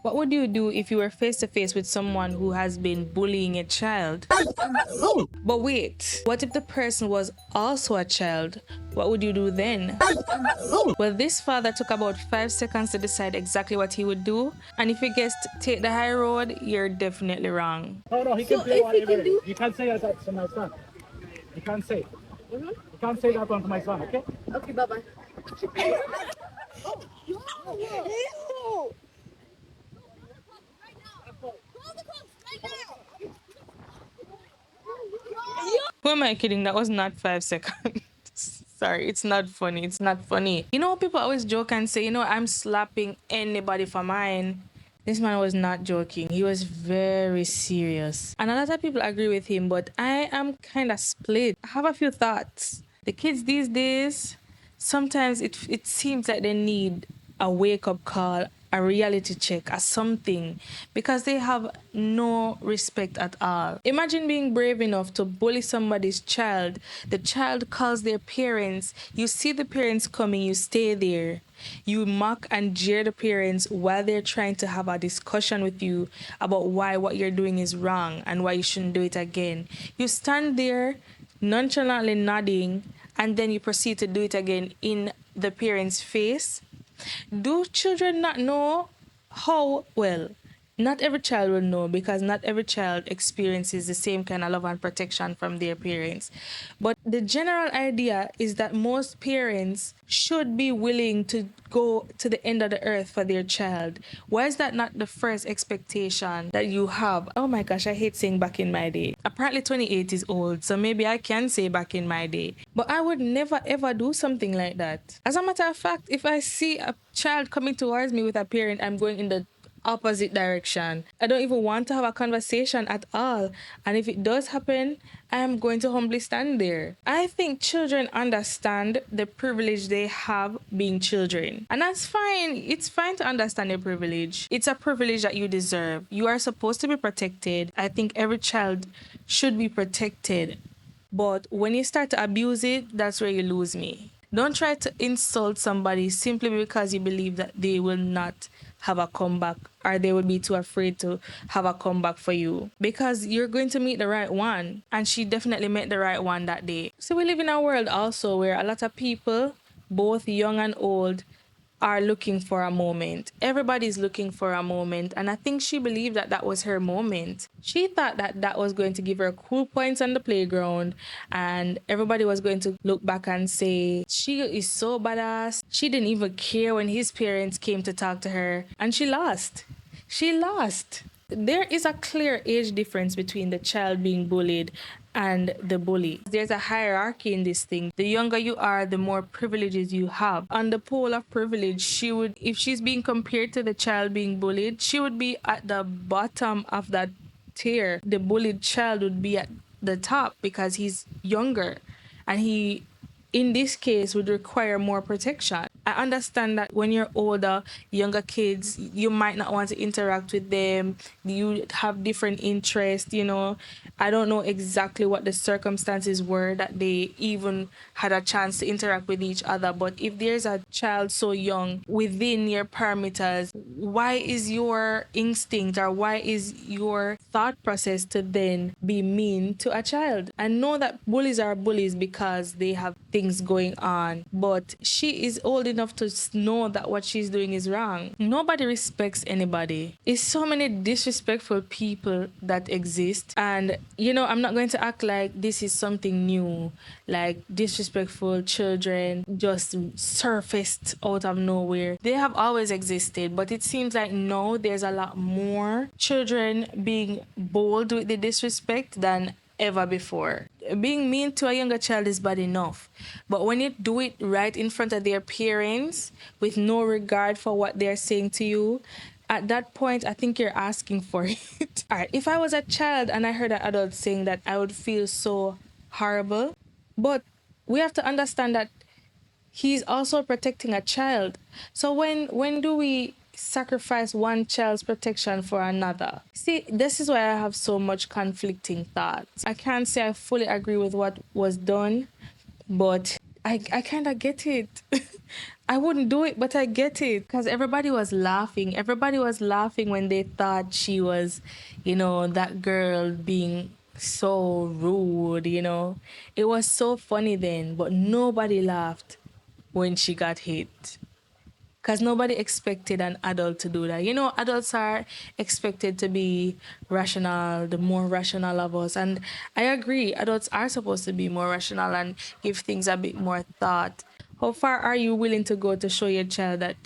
What would you do if you were face to face with someone who has been bullying a child? But wait, what if the person was also a child? What would you do then? Well, this father took about 5 seconds to decide exactly what he would do. And if you guessed take the high road, you're definitely wrong. No, no, he can play whatever. You can't say that to my son. You can't say. You can't say that one to my son, okay? Okay, bye bye. Who am I kidding? That was not 5 seconds. Sorry, it's not funny. It's not funny. You know, people always joke and say, I'm slapping anybody for mine. This man was not joking. He was very serious. And a lot of people agree with him, but I am kind of split. I have a few thoughts. The kids these days, sometimes it seems like they need a wake-up call, a reality check, or something, because they have no respect at all. Imagine being brave enough to bully somebody's child. The child calls their parents. You see the parents coming, you stay there. You mock and jeer the parents while they're trying to have a discussion with you about why what you're doing is wrong and why you shouldn't do it again. You stand there nonchalantly nodding, and then you proceed to do it again in the parents' face. Do children not know how well? Not every child will know, because not every child experiences the same kind of love and protection from their parents. But the general idea is that most parents should be willing to go to the end of the earth for their child. Why is that not the first expectation that you have? Oh my gosh, I hate saying back in my day. Apparently 28 is old, so maybe I can say back in my day. But I would never ever do something like that. As a matter of fact, if I see a child coming towards me with a parent, I'm going in the opposite direction. I don't even want to have a conversation at all. And if it does happen, I am going to humbly stand there. I think children understand the privilege they have being children. And that's fine. It's fine to understand your privilege. It's a privilege that you deserve. You are supposed to be protected. I think every child should be protected. But when you start to abuse it, that's where you lose me. Don't try to insult somebody simply because you believe that they will not have a comeback, or they would be too afraid to have a comeback for you, because you're going to meet the right one, and she definitely met the right one that day. So we live in a world also where a lot of people, both young and old, are looking for a moment. Everybody's looking for a moment, and I think she believed that that was her moment. She thought that that was going to give her cool points on the playground, and everybody was going to look back and say, she is so badass. She didn't even care when his parents came to talk to her, and she lost. She lost. There is a clear age difference between the child being bullied and the bully. There's a hierarchy in this thing. The younger you are, the more privileges you have. On the pole of privilege, she would, if she's being compared to the child being bullied, she would be at the bottom of that tier. The bullied child would be at the top because he's younger, and he, in this case, would require more protection. I understand that when you're older, younger kids, you might not want to interact with them. You have different interests, I don't know exactly what the circumstances were that they even had a chance to interact with each other. But if there's a child so young within your parameters, why is your instinct, or why is your thought process to then be mean to a child? I know that bullies are bullies because they have things going on, but she is old enough to know that what she's doing is wrong. Nobody respects anybody. It's so many disrespectful people that exist, and I'm not going to act like this is something new, like disrespectful children just surfaced out of nowhere. They have always existed, but it seems like now there's a lot more children being bold with the disrespect than ever before. Being mean to a younger child is bad enough, but when you do it right in front of their parents with no regard for what they're saying to you, at that point, I think you're asking for it. All right, if I was a child and I heard an adult saying that, I would feel so horrible. But we have to understand that he's also protecting a child. So when do we sacrifice one child's protection for another? See, this is why I have so much conflicting thoughts. I can't say I fully agree with what was done, but I kind of get it. I wouldn't do it, but I get it because everybody was laughing. Everybody was laughing when they thought she was, that girl being so rude, It was so funny then, but nobody laughed when she got hit. Because nobody expected an adult to do that. Adults are expected to be rational, the more rational of us. And I agree, adults are supposed to be more rational and give things a bit more thought. How far are you willing to go to show your child that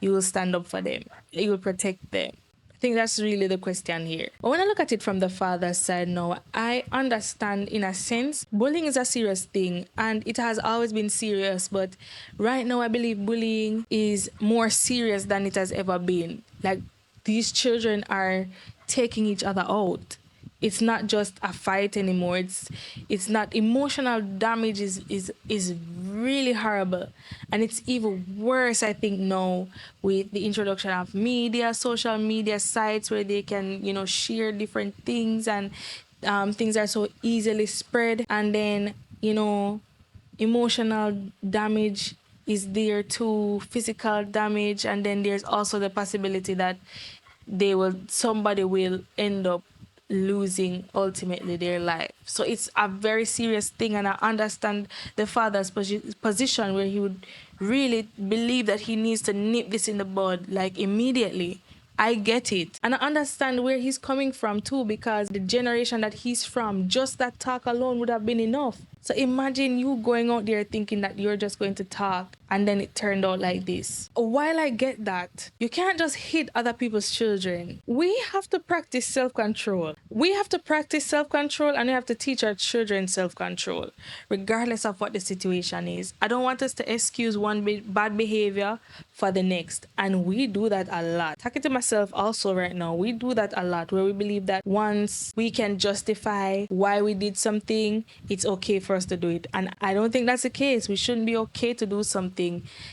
you will stand up for them, you will protect them? I think that's really the question here. But when I look at it from the father's side now, I understand in a sense bullying is a serious thing and it has always been serious. But right now, I believe bullying is more serious than it has ever been. Like these children are taking each other out. It's not just a fight anymore. It's not emotional damage is really horrible. And it's even worse, I think, now with the introduction of media, social media sites where they can, share different things and things are so easily spread. And then, emotional damage is there too, physical damage, and then there's also the possibility that somebody will end up losing ultimately their life. So it's a very serious thing, and I understand the father's position where he would really believe that he needs to nip this in the bud like immediately. I get it. And I understand where he's coming from too, because the generation that he's from, just that talk alone would have been enough. So imagine you going out there thinking that you're just going to talk and then it turned out like this. While I get that, you can't just hit other people's children. We have to practice self-control. We have to practice self-control and we have to teach our children self-control, regardless of what the situation is. I don't want us to excuse one bad behavior for the next. And we do that a lot. Talking to myself also right now, we do that a lot where we believe that once we can justify why we did something, it's okay for us to do it. And I don't think that's the case. We shouldn't be okay to do something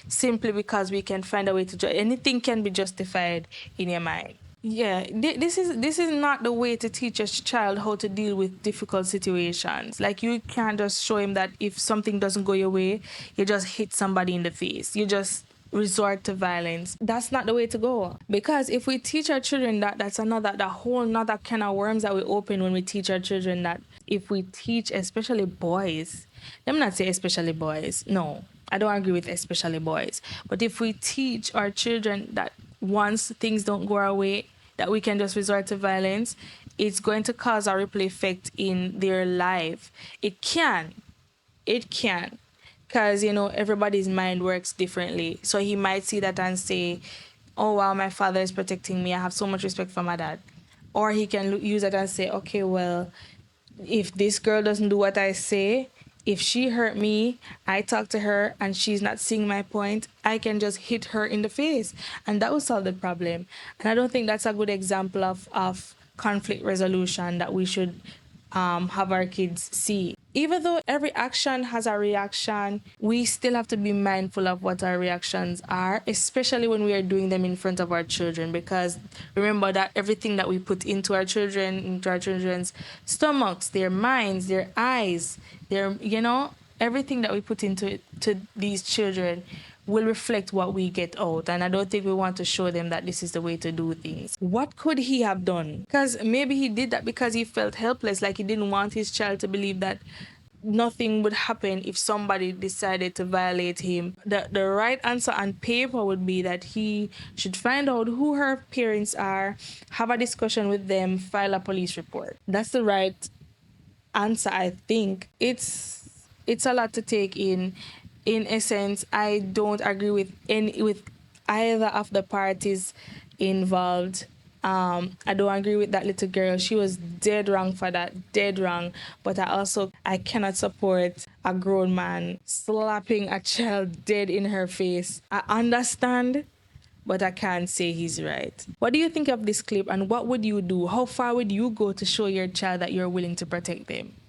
simply because we can find a way to anything can be justified in your mind. Yeah, this is not the way to teach a child how to deal with difficult situations. Like you can't just show him that if something doesn't go your way, you just hit somebody in the face. You just resort to violence. That's not the way to go. Because if we teach our children that, that's that whole another kind of worms that we open when we teach our children that. If we teach, especially boys, let me not say especially boys. No, I don't agree with especially boys. But if we teach our children that once things don't go our way, that we can just resort to violence, it's going to cause a ripple effect in their life. It can. It can. Because, everybody's mind works differently. So he might see that and say, oh, wow, my father is protecting me. I have so much respect for my dad. Or he can use it and say, okay, well, if this girl doesn't do what I say, if she hurt me, I talk to her and she's not seeing my point, I can just hit her in the face and that will solve the problem. And I don't think that's a good example of conflict resolution that we should have our kids see. Even though every action has a reaction, we still have to be mindful of what our reactions are, especially when we are doing them in front of our children. Because remember that everything that we put into our children, into our children's stomachs, their minds, their eyes, everything that we put into to these children will reflect what we get out. And I don't think we want to show them that this is the way to do things. What could he have done? Because maybe he did that because he felt helpless, like he didn't want his child to believe that nothing would happen if somebody decided to violate him. The right answer on paper would be that he should find out who her parents are, have a discussion with them, file a police report. That's the right answer, I think. It's a lot to take in. In essence, I don't agree with either of the parties involved. I don't agree with that little girl. She was dead wrong for that, dead wrong. But I cannot support a grown man slapping a child dead in her face. I understand, but I can't say he's right. What do you think of this clip and what would you do? How far would you go to show your child that you're willing to protect them?